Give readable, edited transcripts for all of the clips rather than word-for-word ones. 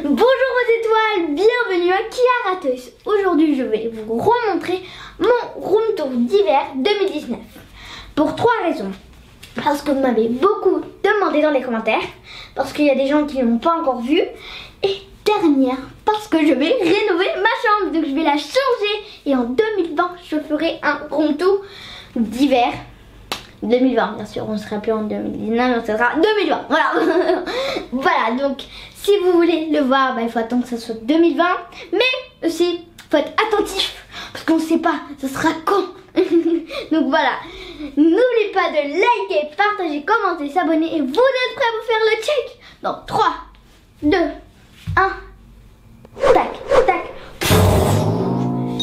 Bonjour aux étoiles, bienvenue à Kia Rateuse. Aujourd'hui je vais vous remontrer mon room tour d'hiver 2019. Pour 3 raisons. Parce que vous m'avez beaucoup demandé dans les commentaires. Parce qu'il y a des gens qui ne l'ont pas encore vu. Et dernière, parce que je vais rénover ma chambre. Donc je vais la changer. Et en 2020 je ferai un room tour d'hiver 2020, bien sûr, on ne sera plus en 2019, on sera 2020, voilà. Voilà, donc si vous voulez le voir, il faut attendre que ça soit 2020. Mais aussi, il faut être attentif, parce qu'on ne sait pas, ce sera quand. Donc voilà, n'oubliez pas de liker, partager, commenter, s'abonner. Et vous êtes prêts à vous faire le check? Dans 3, 2, 1, tac, tac.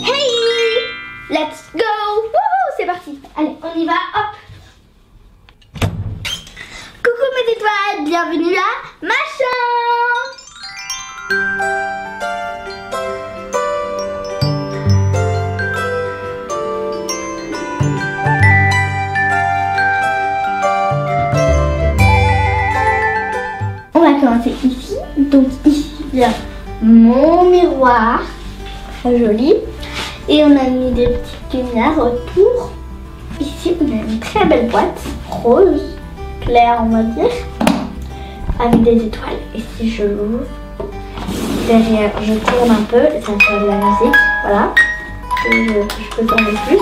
Hey, let's go. Wouhou, c'est parti. Allez, on y va, hop. Coucou mes étoiles, bienvenue à ma chambre. On va commencer ici. Donc ici il y a mon miroir, très joli. Et on a mis des petites lumières autour. Ici on a une très belle boîte rose clair, on va dire, avec des étoiles. Et si je l'ouvre, derrière je tourne un peu et ça fait de la musique, voilà. Et je peux tourner plus.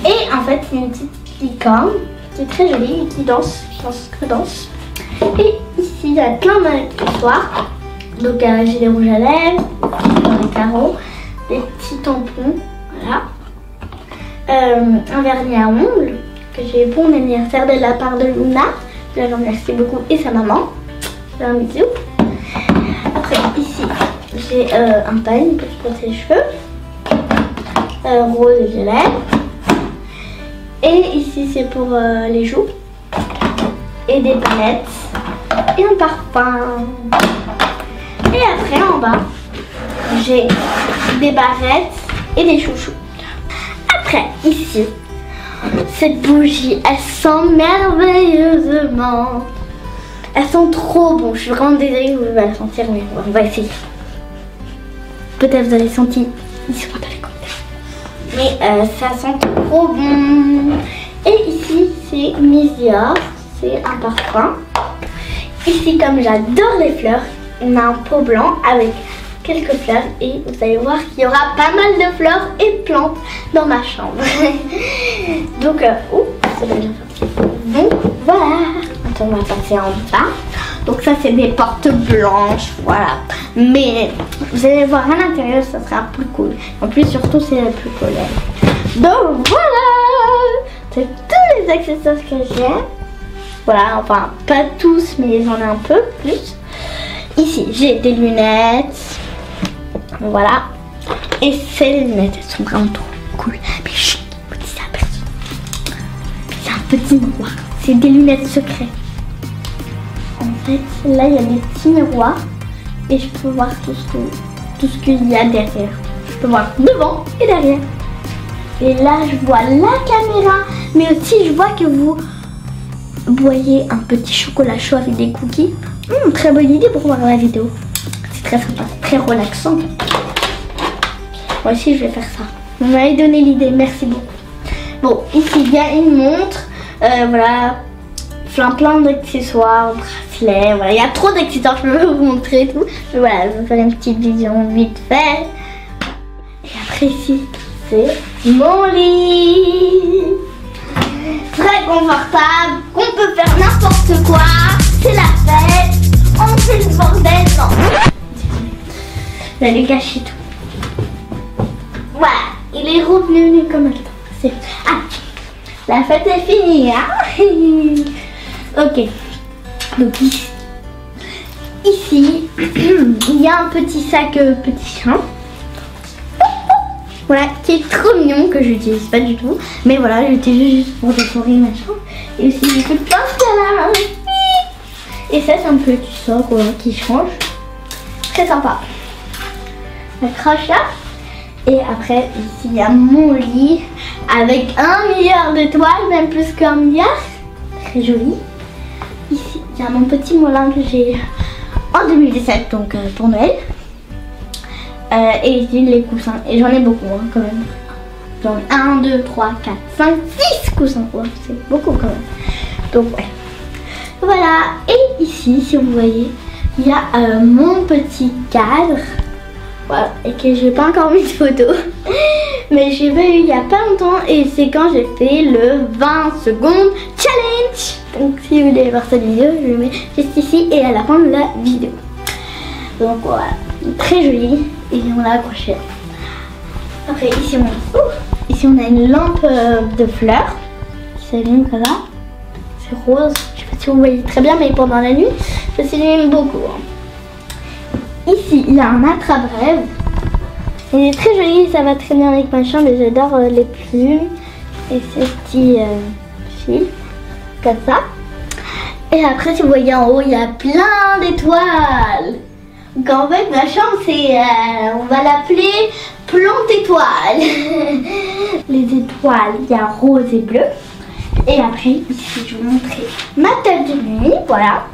Et en fait il y a une petite licorne qui est très jolie et qui danse, que danse. Et ici il y a plein d'accessoires. Donc j'ai des rouges à lèvres, des carreaux, des petits tampons, voilà. Un vernis à ongles que j'ai pour mon anniversaire de la part de Luna. Je la remercie beaucoup et sa maman. Un bisou. Après ici j'ai un pagne pour se brosser les cheveux. Rose et violet. Et ici c'est pour les joues. Et des palettes. Et un parfum. Et après en bas j'ai des barrettes et des chouchous. Après ici, cette bougie, elle sent merveilleusement. Elle sent trop bon. Je suis vraiment désolée que vous allez la sentir, mais on va essayer. Peut-être vous avez senti. Dites-moi dans les commentaires. Mais ça sent trop bon. Et ici, c'est Misia. C'est un parfum. Ici, comme j'adore les fleurs, on a un pot blanc avec quelques fleurs et vous allez voir qu'il y aura pas mal de fleurs et plantes dans ma chambre. Donc, c'est déjà sorti. Donc voilà. Attends, on va passer en bas. Donc ça c'est des portes blanches, voilà. Mais vous allez voir à l'intérieur, ça sera plus cool. En plus, surtout c'est la plus colère. Donc voilà. C'est tous les accessoires que j'ai. Voilà, enfin pas tous, mais j'en ai un peu plus. Ici, j'ai des lunettes. Voilà. Et ces lunettes, elles sont vraiment trop cool. Mais chut, vous dites ça à personne. C'est un petit miroir. C'est des lunettes secrètes. En fait, là, il y a des petits miroirs. Et je peux voir tout ce qu'il y a derrière. Je peux voir devant et derrière. Et là, je vois la caméra. Mais aussi, je vois que vous voyez un petit chocolat chaud avec des cookies. Très bonne idée pour voir la vidéo. C'est très sympa, très relaxant. Moi aussi je vais faire ça. Vous m'avez donné l'idée, merci beaucoup. Bon, ici il y a une montre. Voilà, plein d'accessoires, bracelets. Voilà, il y a trop d'accessoires, je peux vous montrer tout. Mais voilà, je vais faire une petite vision vite fait. Et après ici, c'est mon lit. Très confortable, on peut faire n'importe quoi. C'est la fête, on fait le bordel. Non. J'allais gâcher tout. Voilà, il est revenu comme un temps. Ah, la fête est finie, hein. Ok, donc ici, il y a un petit sac petit chien. Voilà, qui est trop mignon, que j'utilise pas du tout. Mais voilà, j'utilise juste pour décorer ma chambre. Et aussi, j'ai fait plein de câlins. Et ça, c'est un petit socle voilà, qui change. Très sympa. La crachat. Et après, ici, il y a mon lit avec 1 milliard d'étoiles, même plus qu'1 milliard. Très joli. ici, il y a mon petit moulin que j'ai en 2017, donc pour Noël. Et ici, les coussins. Et j'en ai beaucoup, hein, quand même. J'en ai 1, 2, 3, 4, 5, 6 coussins. Ouais, c'est beaucoup quand même. Donc, ouais. Voilà. Et ici, si vous voyez, il y a mon petit cadre. Voilà. Et que j'ai pas encore mis de photo. Mais j'ai vu il y a pas longtemps. Et c'est quand j'ai fait le 20 secondes challenge. Donc, si vous voulez voir cette vidéo, je le mets juste ici et à la fin de la vidéo. Donc, voilà. Très joli. Et on l'a accroché. Après, ici on a une lampe de fleurs qui s'allume comme ça. C'est rose. Je sais pas si vous voyez très bien, mais pendant la nuit, ça s'allume beaucoup. Ici, il y a un attrape-rêve. Il est très joli, ça va très bien avec ma chambre. Et j'adore les plumes et ces petits fils comme ça. Et après, si vous voyez en haut, il y a plein d'étoiles. Donc en fait, ma chambre, c'est, on va l'appeler plante étoile. Les étoiles, il y a rose et bleu. Et après, ici, je vais vous montrer ma table de nuit. Voilà,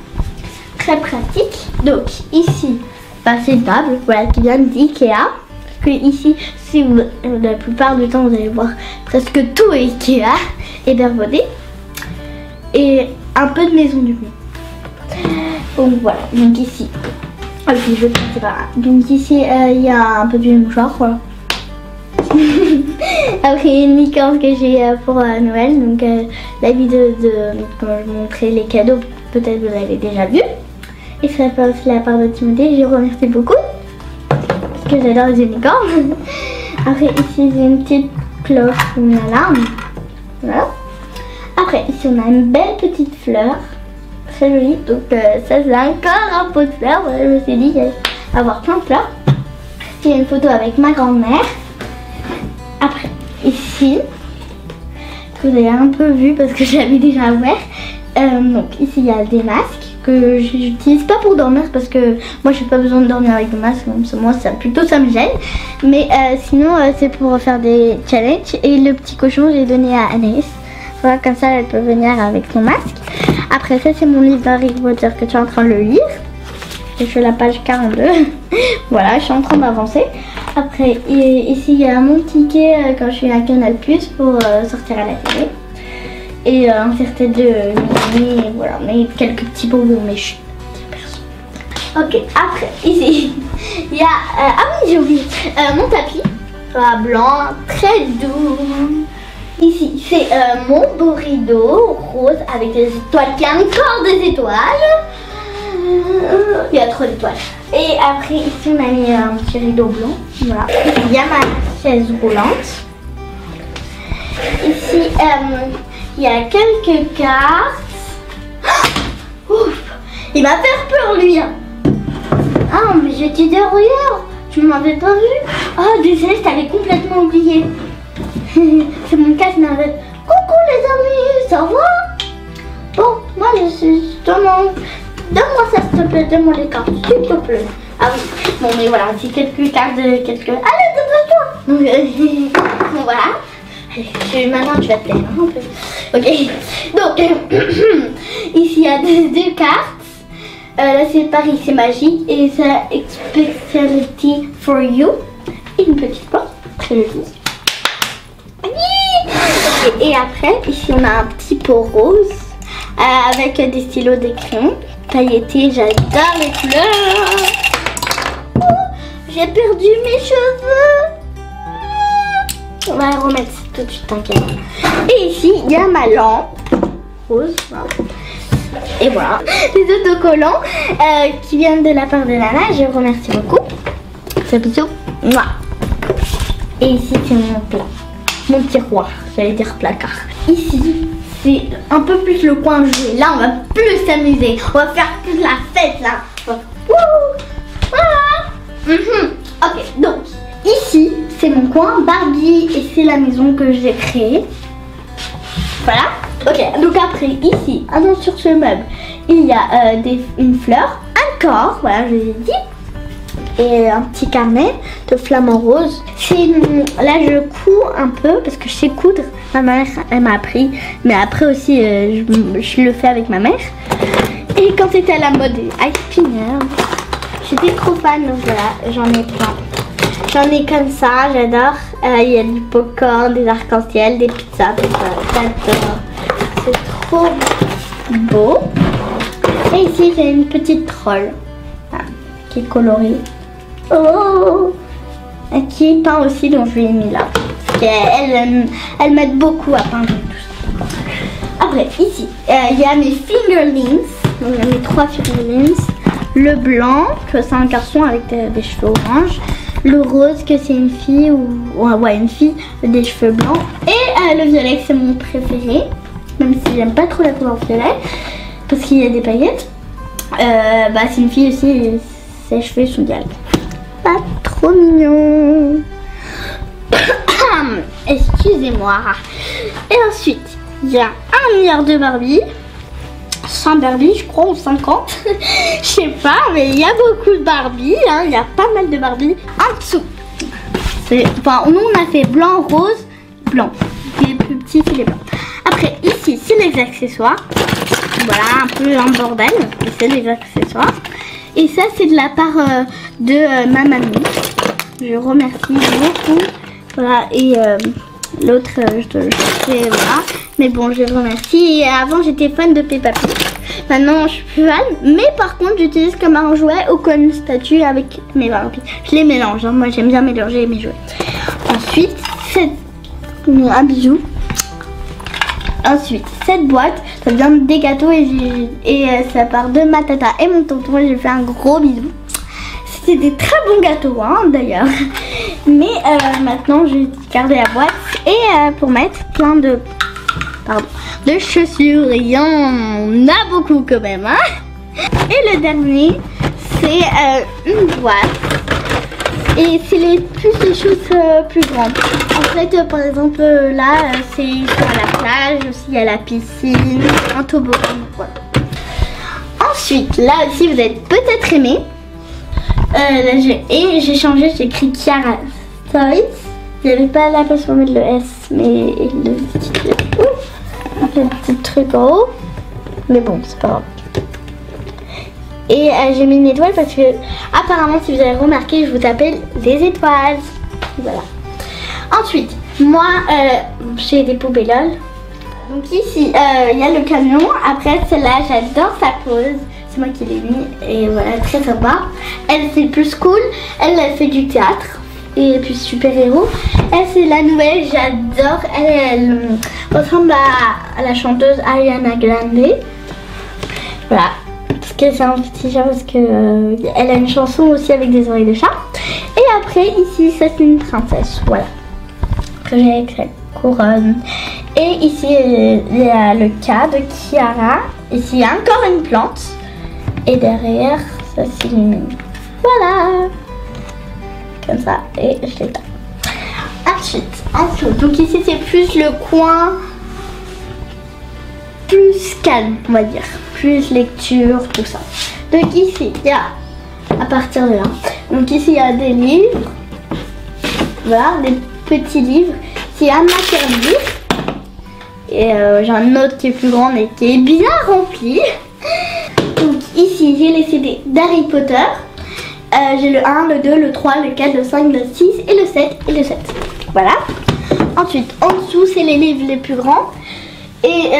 très pratique. Donc ici, bah, c'est une table, voilà, qui vient d'Ikea. Parce que ici, si vous, la plupart du temps, vous allez voir presque tout Ikea et Bervodé. Et un peu de maison du coup. Donc voilà, donc ici. Ah oui, je ne sais pas. Donc ici, il y a un peu de mouchoir, voilà. Après une licorne que j'ai pour Noël. Donc la vidéo de quand je montrais les cadeaux, peut-être vous l'avez déjà vu. Et ça fait aussi la part de Timothée, je remercie beaucoup. Parce que j'adore les unicornes. Après ici, j'ai une petite cloche ou une alarme. Voilà. Après ici, on a une belle petite fleur. Très joli, donc ça c'est encore un pot de fleurs. Voilà, je me suis dit qu'il allait avoir plein de fleurs. Il y a une photo avec ma grand-mère. Après, ici, que vous avez un peu vu parce que j'avais déjà ouvert. Donc ici il y a des masques que j'utilise pas pour dormir parce que moi j'ai pas besoin de dormir avec des masques. Donc moi ça me gêne. Mais sinon c'est pour faire des challenges. Et le petit cochon j'ai donné à Anaïs. Voilà, comme ça elle peut venir avec son masque. Après ça c'est mon livre d'Harry Potter que tu es en train de le lire. Je fais la page 42. Voilà, je suis en train d'avancer. Après ici il y a mon ticket quand je suis à Canal Plus pour sortir à la télé. Et un certain de mini, voilà, mais quelques petits bonbons, mais chut, personne. Ok, après ici il y a ah oui j'ai oublié mon tapis blanc très doux. Ici, c'est mon beau rideau rose avec des étoiles. Il y a encore des étoiles. Il y a trop d'étoiles. Et après, ici, on a mis un petit rideau blanc. Voilà. Il y a ma chaise roulante. Ici, il y a quelques cartes. Ouf, il va faire peur, lui. Ah, mais j'étais derrière. Tu ne m'avais pas vu. Oh, désolé, je t'avais complètement oublié. C'est mon casse-navette. Coucou les amis, ça va? Bon, moi je suis justement... Donne-moi ça s'il te plaît, donne-moi les cartes, s'il te plaît. Ah oui, bon mais voilà, c'est quelques cartes de quelques... Allez, donne-toi. Donc voilà. Maintenant tu vas te plaire un peu. Ok, donc ici il y a deux cartes. Là c'est Paris, c'est magique. Et ça, Specialty for You. Et une petite porte, très jolie. Et après, ici on a un petit pot rose avec des stylos d'écran pailletés. J'adore les fleurs. J'ai perdu mes cheveux. On va les remettre tout de suite, t'inquiète. Et ici, il y a ma lampe rose. Voilà. Et voilà, les autocollants qui viennent de la part de Nana. Je vous remercie beaucoup. C'est bisous. Et ici, c'est mon plat. Mon tiroir, j'allais dire placard. Ici, c'est un peu plus le coin jeu. Là, on va plus s'amuser. On va faire plus la fête, là. Voilà. Ok, donc, ici, c'est mon coin Barbie et c'est la maison que j'ai créée. Voilà. Ok, donc après, ici, sur ce meuble, il y a une fleur, un corps, voilà, je l'ai dit. et un petit carnet de flamant rose. Là je couds un peu parce que je sais coudre. Ma mère elle m'a appris, mais après aussi je le fais avec ma mère. Et quand c'était à la mode Ice Spinner, j'étais trop fan, donc voilà, j'en ai plein. J'en ai comme ça, j'adore. Il y a du popcorn, des arcs-en-ciel, des pizzas, tout ça, j'adore. C'est trop beau. Et ici j'ai une petite troll qui est colorée. Oh, qui est peint aussi, donc je l'ai mis là. Elle m'aide beaucoup à peindre tout ça. Après ici il y a mes fingerlings, donc il y a mes 3 fingerlings. Le blanc, que c'est un garçon avec des cheveux orange. Le rose, que c'est une fille ouais, une fille avec des cheveux blancs. Et le violet, que c'est mon préféré, même si j'aime pas trop la couleur violet parce qu'il y a des paillettes. C'est une fille aussi, et ses cheveux sont gales. Pas trop mignon. Excusez-moi. Et ensuite, il y a 1 milliard de Barbie. 100 Barbie, je crois, ou 50. Je sais pas, mais il y a beaucoup de Barbie. Hein. Il y a pas mal de Barbie. En dessous, nous on a fait blanc, rose, blanc. Les plus petits, c'est les blancs. Après, ici, c'est les accessoires. Voilà, un peu un bordel. C'est les accessoires. Et ça, c'est de la part de ma mamie. Je remercie beaucoup. Voilà, et l'autre, je fais, voilà. Mais bon, je remercie. Et avant, j'étais fan de Peppa Pig. Maintenant, je suis plus fan. Mais par contre, j'utilise comme un jouet ou comme une statue avec mes Barbies. Je les mélange. Hein. Moi, j'aime bien mélanger mes jouets. Ensuite, un bijou. Ensuite, cette boîte, ça vient des gâteaux et ça part de ma tata et mon tonton. Et je fais un gros bisou. C'était des très bons gâteaux, hein, d'ailleurs. Mais maintenant, je vais garder la boîte et pour mettre plein de chaussures. Il y en a beaucoup quand même. Hein. Et le dernier, c'est une boîte. Et c'est les choses plus grandes. En fait, par exemple, là, c'est à la plage, aussi il y a la piscine, un toboggan. Voilà. Ensuite, là aussi, vous êtes peut-être aimé. Et j'ai changé, j'ai écrit Kiara Toys. Il n'y avait pas la place pour mettre le S, mais le petit truc en haut. Mais bon, c'est pas grave. Et j'ai mis une étoile parce que apparemment, si vous avez remarqué, je vous appelle des étoiles. Voilà. Ensuite, moi, j'ai des poupées LOL. Donc ici, il y a le camion. Après, celle-là, j'adore sa pose. C'est moi qui l'ai mis. Et voilà, très sympa. Elle, c'est plus cool. Elle fait du théâtre. Et puis super-héros. Elle, c'est la nouvelle. J'adore. Elle ressemble à la chanteuse Ariana Grande. Voilà. Parce que c'est un petit chat. Parce que elle a une chanson aussi avec des oreilles de chat. Et après, ici, ça, c'est une princesse. Voilà. Que j'ai avec sa couronne. Et ici, il y a le cas de Kiara. Ici, il y a encore une plante. Et derrière, ça c'est une... Voilà. Comme ça. Et je l'éteins. Ensuite, en dessous. Donc ici, c'est plus le coin plus calme, on va dire. Plus lecture, tout ça. Donc ici, il y a... À partir de là. Donc ici, il y a des livres. Voilà, des petits livres. C'est Anna Kirby. Et j'ai un autre qui est plus grand et qui est bien rempli. Donc ici j'ai les CD d'Harry Potter. J'ai le 1, le 2, le 3, le 4, le 5, le 6 et le 7 et le 7. Voilà. Ensuite en dessous c'est les livres les plus grands. Et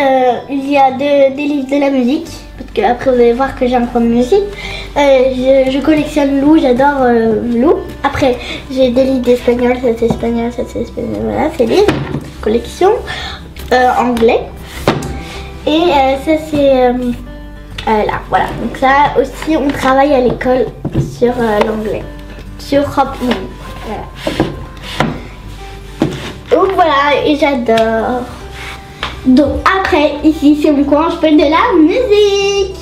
il y a des livres de la musique. Parce que après vous allez voir que j'ai un coin de musique. Je collectionne Lou, j'adore Lou. Après j'ai des livres d'espagnol, ça c'est espagnol, ça c'est espagnol. Voilà, c'est livres. Collection. Anglais. Et ça c'est là, voilà. Donc ça aussi on travaille à l'école sur l'anglais. Sur Hopin. Voilà. Donc voilà, et j'adore. Donc après, ici c'est mon coin, je fais de la musique.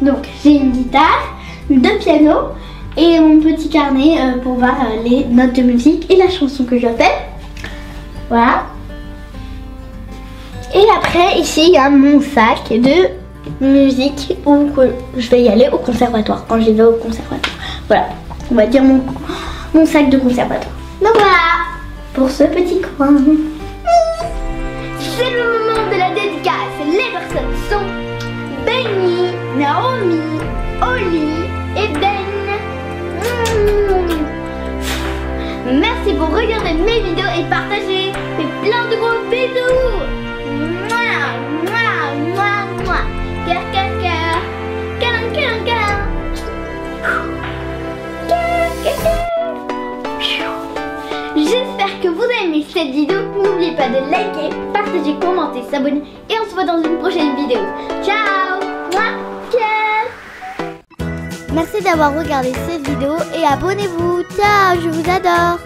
Donc j'ai une guitare, 2 pianos et mon petit carnet pour voir les notes de musique et la chanson que je fais. Voilà. Et après, ici, il y a mon sac de musique où je vais y aller au conservatoire, quand j'y vais au conservatoire. Voilà. on va dire mon sac de conservatoire. Donc voilà, pour ce petit coin. C'est le moment de la dédicace. Les personnes sont Benny, Naomi, Oli et Ben. Merci pour regarder mes vidéos et partager. Fais plein de gros bisous. Mouah, mouah, mouah, mouah. Cœur, cœur, cœur. Câlin, câlin, câlin. Cœur, cœur, cœur. J'espère que vous avez aimé cette vidéo. N'oubliez pas de liker, partager, commenter, s'abonner. Et on se voit dans une prochaine vidéo. Ciao. Mouah, cœur. Merci d'avoir regardé cette vidéo et abonnez-vous. Ciao, je vous adore.